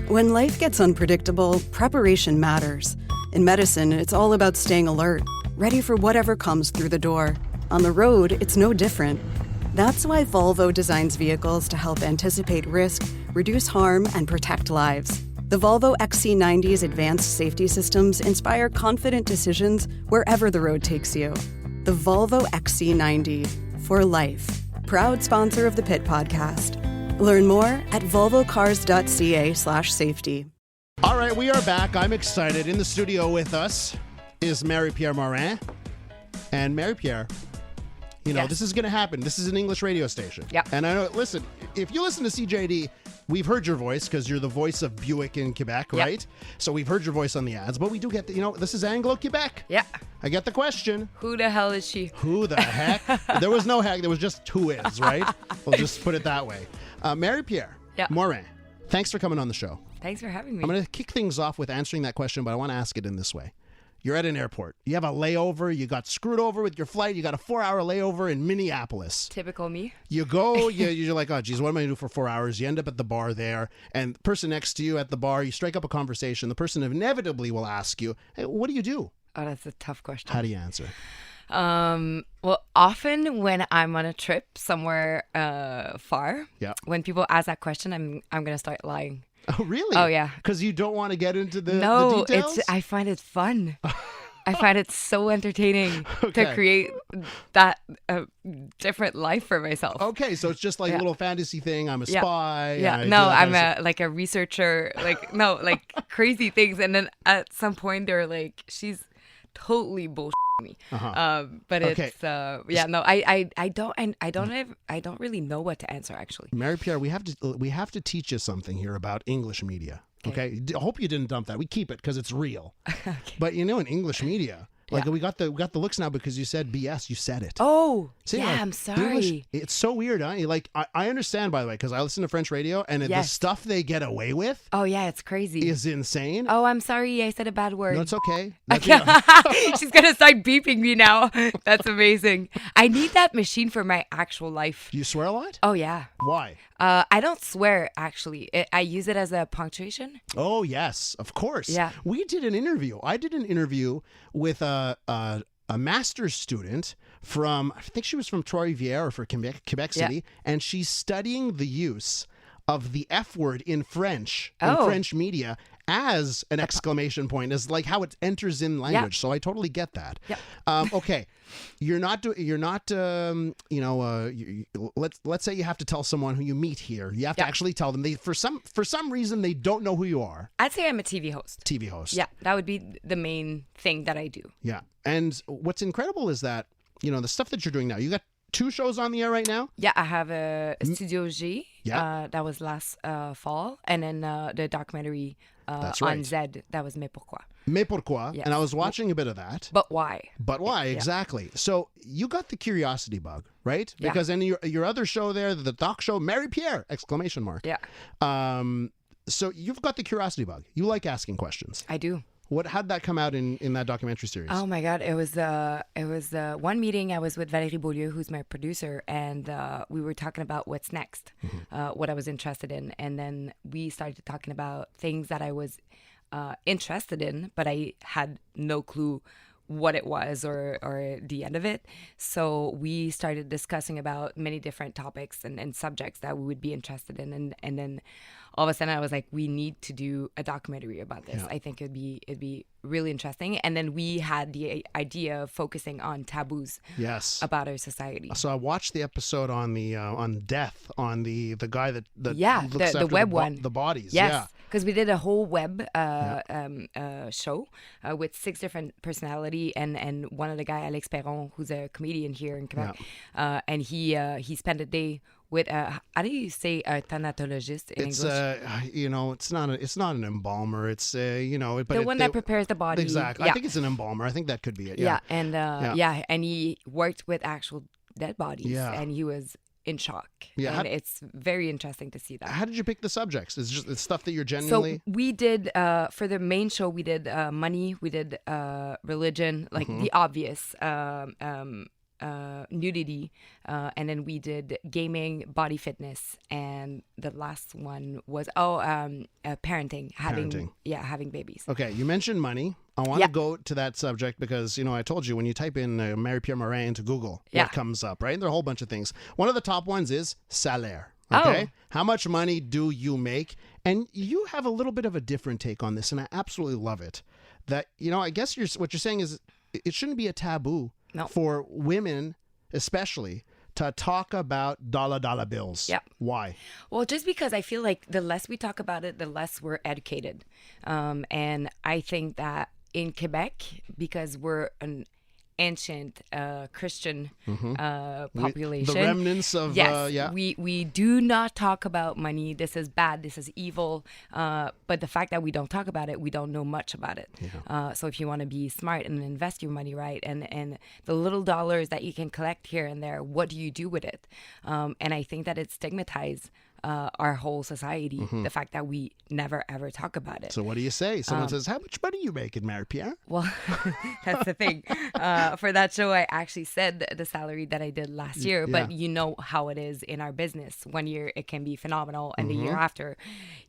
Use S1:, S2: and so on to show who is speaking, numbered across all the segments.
S1: When life gets unpredictable, preparation matters. In medicine, it's all about staying alert, ready for whatever comes through the door. On the road, it's no different. That's why Volvo designs vehicles to help anticipate risk, reduce harm, and protect lives. The Volvo XC90's advanced safety systems inspire confident decisions wherever the road takes you. The Volvo XC90, for life. Proud sponsor of the Pit Podcast. Learn more at volvocars.ca/safety.
S2: All right, we are back. I'm excited. In the studio with us is Maripier Morin. And Maripier, you know, This is going to happen. This is an English radio station.
S3: Yeah.
S2: And I know, listen, if you listen to CJD, we've heard your voice because you're the voice of Buick in Quebec, right? So we've heard your voice on the ads, but we do get, this is Anglo-Quebec.
S3: Yeah.
S2: I get the question.
S3: Who the hell is she?
S2: Who the heck? There was no heck. There was just who is, right? We'll just put it that way. Maripier Morin, thanks for coming on the show.
S3: Thanks for having me.
S2: I'm going to kick things off with answering that question, but I want to ask it in this way. You're at an airport. You have a layover. You got screwed over with your flight. You got a 4-hour layover in Minneapolis.
S3: Typical me.
S2: You go, you're like, oh, geez, what am I going to do for 4 hours? You end up at the bar there, and the person next to you at the bar, you strike up a conversation. The person inevitably will ask you, hey, what do you do?
S3: Oh, that's a tough question.
S2: How do you answer?
S3: Well, often when I'm on a trip somewhere far, when people ask that question, I'm going to start lying.
S2: Oh, really?
S3: Oh, yeah.
S2: Because you don't want to get into the details?
S3: I find it fun. I find it so entertaining to create that different life for myself.
S2: Okay, so it's just like a little fantasy thing. I'm a spy.
S3: Yeah, no, I'm like a researcher. Like crazy things. And then at some point they're like, she's totally bullshit me. But it's I don't really know what to answer actually.
S2: Maripier, we have to teach you something here about English media. Okay? I hope you didn't dump that. We keep it because it's real.
S3: Okay.
S2: But in English media, we got the looks now because you said BS. You said it.
S3: Oh,
S2: See,
S3: I'm sorry.
S2: English, it's so weird, huh? I understand, by the way, because I listen to French radio, and the stuff they get away with.
S3: Oh yeah, it's crazy.
S2: Is insane.
S3: Oh, I'm sorry. I said a bad word.
S2: No, it's okay.
S3: She's gonna start beeping me now. That's amazing. I need that machine for my actual life.
S2: You swear a lot?
S3: Oh yeah.
S2: Why?
S3: I don't swear actually. I use it as a punctuation.
S2: Oh yes, of course.
S3: Yeah.
S2: We did an interview. I did an interview with a master's student from, I think she was from Trois-Rivières or from Quebec City, and she's studying the use of the F word in French, in French media, as an exclamation point, as like how it enters in language. So I totally get that. Okay, let's say you have to tell someone who you meet here. You have to actually tell them. They for some reason they don't know who you are.
S3: I'd say I'm a TV host.
S2: TV host.
S3: Yeah, that would be the main thing that I do.
S2: Yeah, and what's incredible is that the stuff that you're doing now. You got 2 shows on the air right now?
S3: Yeah, I have a Studio G. That was last fall, and then the documentary on Z. That was Mais Pourquoi.
S2: Mais Pourquoi?
S3: Yes.
S2: And I was watching a bit of that.
S3: But why?
S2: But why? Exactly. So you got the curiosity bug, right?
S3: Yeah.
S2: Because in your other show there, the talk show, Maripier! ! Yeah. So you've got the curiosity bug. You like asking questions.
S3: I do.
S2: How'd that come out in that documentary series?
S3: Oh my God. It was one meeting. I was with Valérie Beaulieu, who's my producer, and we were talking about what's next, what I was interested in. And then we started talking about things that I was interested in, but I had no clue what it was or the end of it. So we started discussing about many different topics and subjects that we would be interested in. And then all of a sudden I was like, we need to do a documentary about this. I think it'd be really interesting. And then we had the idea of focusing on taboos about our society.
S2: So I watched the episode on the on death, on the guy that looks after
S3: the web one,
S2: the bodies.
S3: Yes, because we did a whole web show with 6 different personality, and one of the guy, Alex Perron, who's a comedian here in Quebec, and he spent a day with how do you say a thanatologist in English?
S2: It's not an embalmer. It's but
S3: the one that prepares the body.
S2: Exactly.
S3: Yeah.
S2: I think it's an embalmer. I think that could be it.
S3: Yeah, and and he worked with actual dead bodies, and he was in shock. Yeah, and it's very interesting to see that.
S2: How did you pick the subjects? It's stuff that you're genuinely.
S3: So we did for the main show. We did money. We did religion, like the obvious nudity, and then we did gaming, body fitness, and the last one was parenting, having babies.
S2: Okay, you mentioned money. I want to go to that subject because, I told you when you type in Maripier Morin into Google, what comes up, right? There are a whole bunch of things. One of the top ones is salaire. Okay. How much money do you make? And you have a little bit of a different take on this, and I absolutely love it. That, I guess what you're saying is it shouldn't be a taboo for women, especially, to talk about dollar bills.
S3: Yeah.
S2: Why?
S3: Well, just because I feel like the less we talk about it, the less we're educated. And I think that in Quebec, because we're an ancient Christian population.
S2: The remnants of,
S3: we do not talk about money. This is bad. This is evil. But the fact that we don't talk about it, we don't know much about it. Yeah. So if you want to be smart and invest your money right, and the little dollars that you can collect here and there, what do you do with it? And I think that it's stigmatized our whole society, the fact that we never ever talk about it.
S2: So what do you say? Someone says, how much money you making, Maripier?
S3: Well, that's the thing. For that show, I actually said the salary that I did last year, but you know how it is in our business. 1 year, it can be phenomenal, and the year after,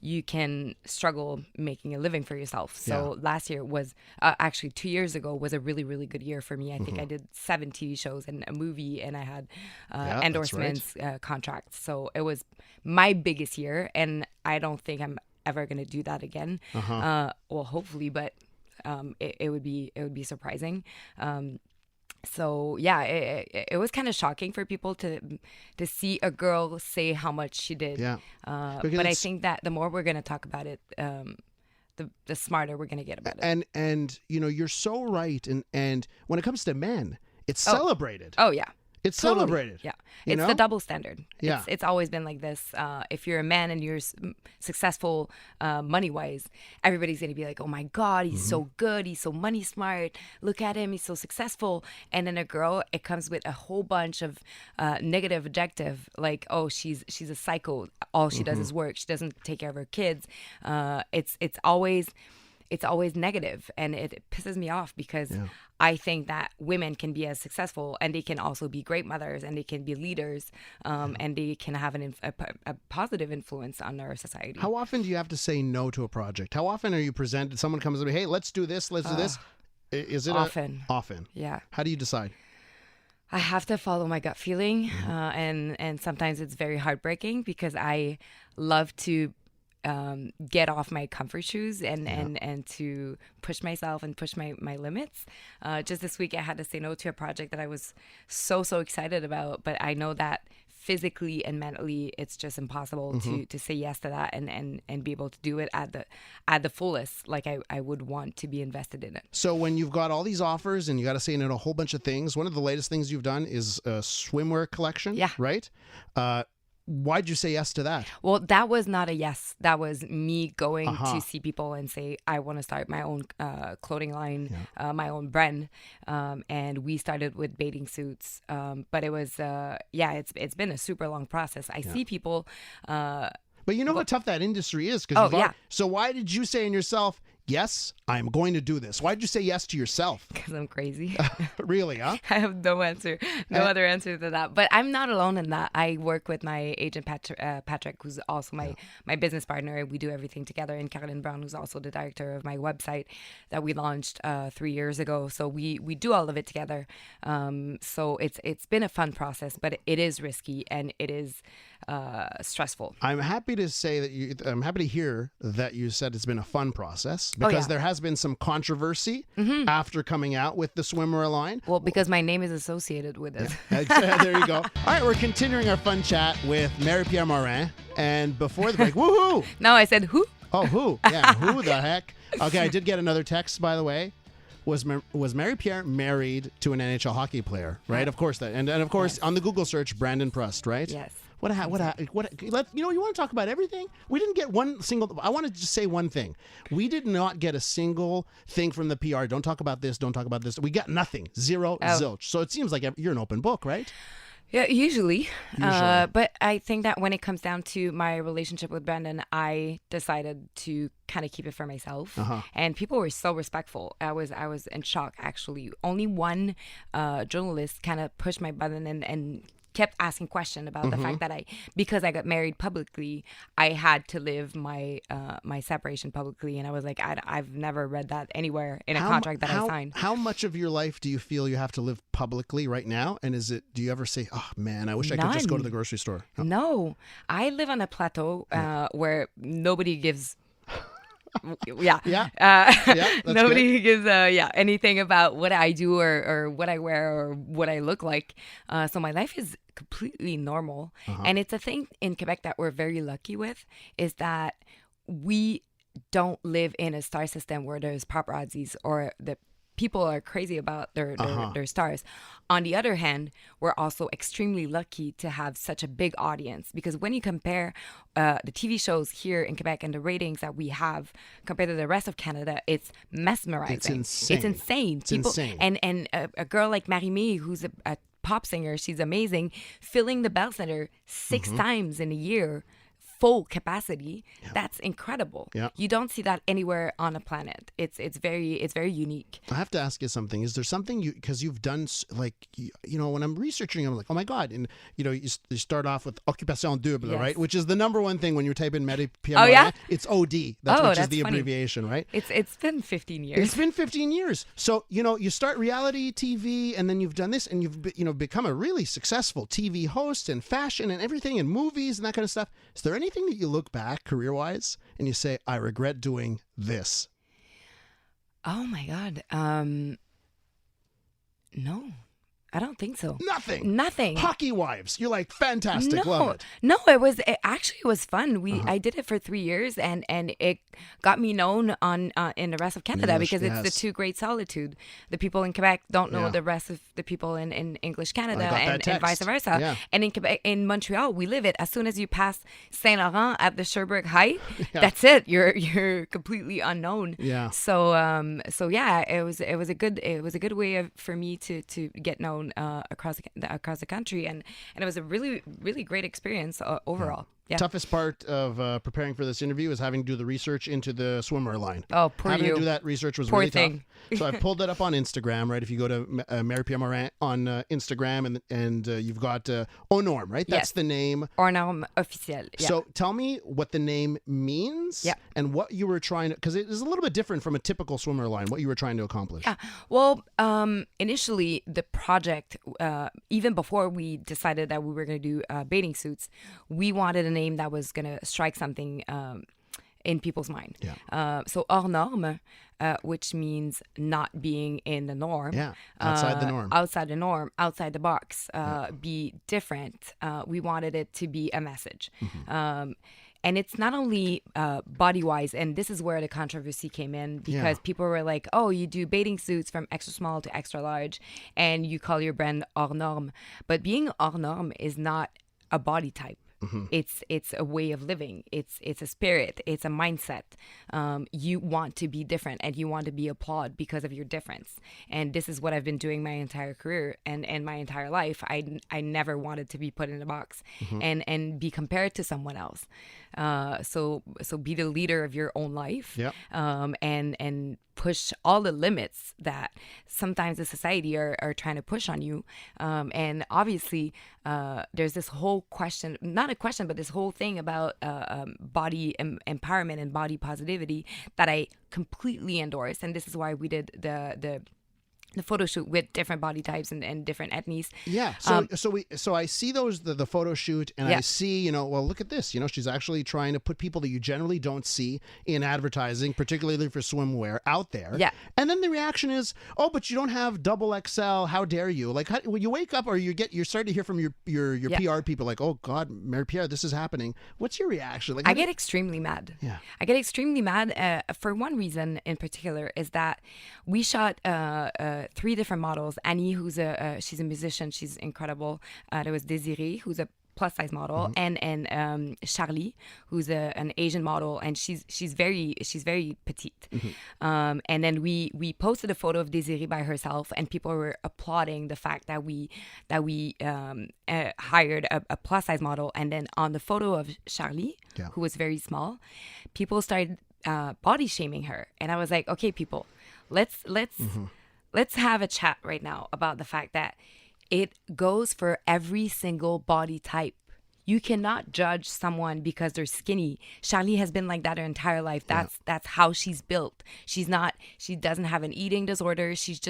S3: you can struggle making a living for yourself. So last year was, actually 2 years ago, was a really, really good year for me. I think I did 7 TV shows and a movie, and I had endorsements, contracts. So it was my biggest year, and I don't think I'm ever going to do that again. Well, hopefully, but it would be surprising. So yeah, it was kind of shocking for people to see a girl say how much she did. Yeah. But I think that the more we're going to talk about it, the smarter we're going to get about it.
S2: And you're so right. And when it comes to men, it's celebrated.
S3: Oh yeah.
S2: It's celebrated.
S3: Yeah. It's the double standard. Yeah. It's always been like this. If you're a man and you're successful money-wise, everybody's going to be like, oh my God, he's so good. He's so money smart. Look at him. He's so successful. And then a girl, it comes with a whole bunch of negative adjective, like, oh, she's a psycho. All she does is work. She doesn't take care of her kids. It's always negative, and it pisses me off because I think that women can be as successful, and they can also be great mothers, and they can be leaders, and they can have a positive influence on our society.
S2: How often do you have to say no to a project? How often are you presented? Someone comes to me, hey, let's do this, let's do this. Is it
S3: often?
S2: Often.
S3: Yeah.
S2: How do you decide?
S3: I have to follow my gut feeling, and sometimes it's very heartbreaking because I love to get off my comfort shoes and to push myself and push my limits. Just this week, I had to say no to a project that I was so excited about, but I know that physically and mentally, it's just impossible to say yes to that and be able to do it at the fullest, like I would want to be invested in it.
S2: So when you've got all these offers and you got to say no to a whole bunch of things, one of the latest things you've done is a swimwear collection, right? Why'd you say yes to that?
S3: Well, that was not a yes. That was me going to see people and say, I want to start my own clothing line, my own brand. And we started with bathing suits. But it was, it's been a super long process. I see people.
S2: But you know how tough that industry is. So why did you say in yourself, yes, I'm going to do this? Why did you say yes to yourself?
S3: Because I'm crazy.
S2: Really, huh?
S3: I have no other answer to that. But I'm not alone in that. I work with my agent, Patrick, who's also my business partner. We do everything together. And Caroline Brown, who's also the director of my website that we launched 3 years ago. So we do all of it together. So it's been a fun process, but it is risky and it is stressful.
S2: I'm happy to hear that you said it's been a fun process. Because there has been some controversy after coming out with the swimwear line.
S3: Well, because my name is associated with it.
S2: There you go. All right, we're continuing our fun chat with Maripier Morin. And before the break, woohoo!
S3: No, I said who?
S2: Oh, who? Yeah, who the heck? Okay, I did get another text, by the way. Was Maripier married to an NHL hockey player, right? Of course. And of course, on the Google search, Brandon Prust, right?
S3: Yes.
S2: You want to talk about everything? We didn't get one single. I want to just say one thing. We did not get a single thing from the PR. Don't talk about this. Don't talk about this. We got nothing. Zero, zilch. So it seems like you're an open book, right?
S3: Yeah, usually. But I think that when it comes down to my relationship with Brandon, I decided to kind of keep it for myself. And people were so respectful. I was in shock, actually. Only one journalist kind of pushed my button and kept asking questions about the fact that because I got married publicly, I had to live my my separation publicly, and I was like, I've never read that anywhere in a contract that I signed.
S2: How much of your life do you feel you have to live publicly right now? And do you ever say, oh man, I wish I could just go to the grocery store?
S3: No, I live on a plateau where nobody gives. Nobody gives anything about what I do or what I wear or what I look like. So my life is completely normal. And it's a thing in Quebec that we're very lucky with, is that we don't live in a star system where there's paparazzis or the people are crazy about their stars. On the other hand, we're also extremely lucky to have such a big audience, because when you compare the TV shows here in Quebec and the ratings that we have compared to the rest of Canada, it's mesmerizing.
S2: It's insane.
S3: It's insane. And a girl like Maripier, who's a pop singer, she's amazing, filling the Bell Center 6 times in a year, full capacity. That's incredible. You don't see that anywhere on the planet. It's very unique.
S2: I have to ask you something. Is there something because you've done, like, when I'm researching, I'm like, oh my god, and you start off with occupation double, right, which is the number one thing when you type in Maripier Morin. It's OD. Which is the abbreviation, right?
S3: It's been 15 years.
S2: It's been 15 years. So you start reality TV, and then you've done this, and you've become a really successful TV host and fashion and everything, and movies and that kind of stuff. Is there anything that you look back career-wise and you say, I regret doing this?
S3: Oh my God. No, I don't think so.
S2: Nothing. Hockey wives. You're like, fantastic. Love it.
S3: No, it was fun. I did it for 3 years, and it got me known in the rest of Canada, because it's the two great solitude. The people in Quebec don't know the rest of the people in English Canada, and vice versa. Yeah. And in Quebec, in Montreal, we live it. As soon as you pass Saint Laurent at the Sherbrooke Heights, that's it. You're completely unknown. Yeah. So yeah, it was a good way for me to get known across the country, and it was a really, really great experience overall. Yeah.
S2: Toughest part of preparing for this interview is having to do the research into the swimwear line.
S3: Oh, poor
S2: having
S3: you.
S2: to do that research was really tough. So I pulled it up on Instagram, right? If you go to Maripier Morin on Instagram, and you've got Aux Normes, right? That's the name.
S3: Aux Normes officiel. Yeah.
S2: So tell me what the name means and what you were trying to, because it is a little bit different from a typical swimwear line, what you were trying to accomplish.
S3: Yeah. Well, initially the project, even before we decided that we were going to do bathing suits, we wanted a name that was going to strike something in people's mind. Yeah. So hors norme, which means not being in the norm.
S2: Yeah, outside the norm.
S3: Outside the norm, outside the box, be different. We wanted it to be a message. And it's not only body-wise, and this is where the controversy came in, because people were like, oh, you do bathing suits from extra small to extra large, and you call your brand hors norme. But being hors norme is not a body type. It's a way of living. It's a spirit. It's a mindset. You want to be different, and you want to be applauded because of your difference. And this is what I've been doing my entire career and my entire life. I never wanted to be put in a box and be compared to someone else. So be the leader of your own life. And push all the limits that sometimes the society are trying to push on you. And obviously, there's this whole question, not a question, but this whole thing about body empowerment and body positivity that I completely endorse. And this is why we did the photo shoot with different body types and different ethnies. Yeah.
S2: So I see the photo shoot, and I see, well, look at this. She's actually trying to put people that you generally don't see in advertising, particularly for swimwear, out there. Yeah. And then the reaction is, oh, but you don't have double XL. How dare you? Like, when you wake up or you're starting to hear from your PR people, like, oh God, Maripier, this is happening. What's your reaction? Like,
S3: I get extremely mad. Yeah. I get extremely mad for one reason in particular, is that we shot 3 different models. Annie, who's she's a musician, she's incredible. There was Desiree, who's a plus size model, and Charlie, who's an Asian model, and she's very petite. And then we posted a photo of Désirée by herself, and people were applauding the fact that we hired a plus size model. And then on the photo of Charlie, who was very small, people started body shaming her, and I was like, okay, people, let's have a chat right now about the fact that it goes for every single body type. You cannot judge someone because they're skinny. Charlie has been like that her entire life. That's how she's built. She doesn't have an eating disorder. She's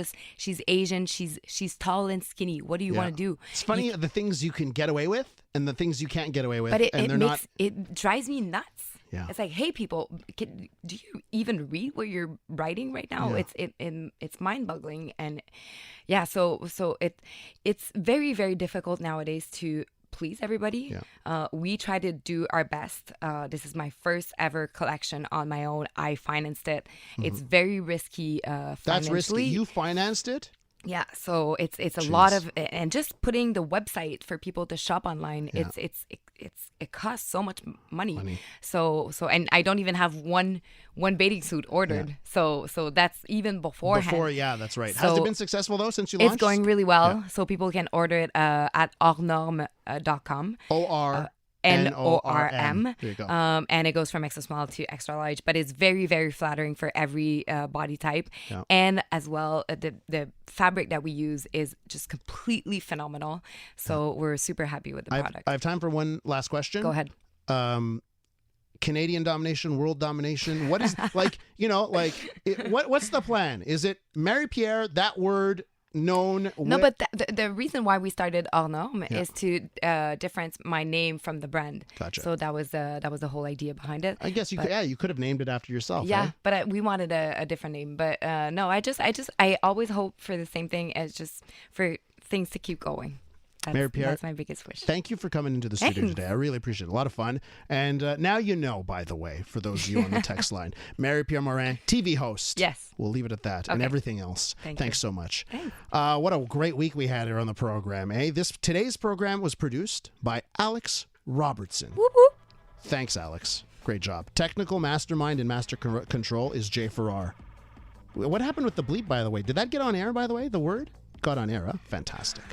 S3: Asian. She's tall and skinny. What do you want to do?
S2: It's funny the things you can get away with and the things you can't get away with.
S3: But
S2: and
S3: it drives me nuts.
S2: Yeah.
S3: It's like, hey, people, do you even read what you're writing right now?
S2: Yeah.
S3: It's mind-boggling, and so it's very, very difficult nowadays to please everybody. We try to do our best. This is my first ever collection on my own. I financed it. It's very risky financially.
S2: That's risky. You financed it?
S3: Yeah, so it's a lot of, and just putting the website for people to shop online. It costs so much money. So and I don't even have one bathing suit ordered. So that's even beforehand.
S2: That's right.
S3: So
S2: has it been successful though since you launched?
S3: It's going really well. So people can order it at hors-norme.com. NORM.
S2: There you go.
S3: And it goes from extra small to extra large, but it's very, very flattering for every body type.
S2: Yeah.
S3: And as well, the fabric that we use is just completely phenomenal. So we're super happy with the product.
S2: I have time for one last question.
S3: Go ahead.
S2: Canadian domination, world domination. What is what's the plan? Is it Maripier, that word known?
S3: No, but the reason why we started hors norme is to difference my name from the brand.
S2: Gotcha.
S3: So that was the whole idea behind it.
S2: I guess you could have named it after yourself.
S3: Yeah,
S2: right?
S3: but we wanted a different name. But no, I always hope for the same thing, as just for things to keep going. That's my biggest wish.
S2: Thank you for coming into the studio today. I really appreciate it. A lot of fun. And now you know, by the way, for those of you on the text line, Maripier Morin, TV host.
S3: Yes.
S2: We'll leave it at that. And everything else. Thanks so much.
S3: Thanks.
S2: What a great week we had here on the program. Today's program was produced by Alex Robertson.
S3: Whoop, whoop.
S2: Thanks, Alex. Great job. Technical mastermind and master control is Jay Farrar. What happened with the bleep, by the way? Did that get on air, by the way, the word? Got on air, huh? Fantastic.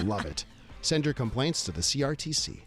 S2: Love it. Send your complaints to the CRTC.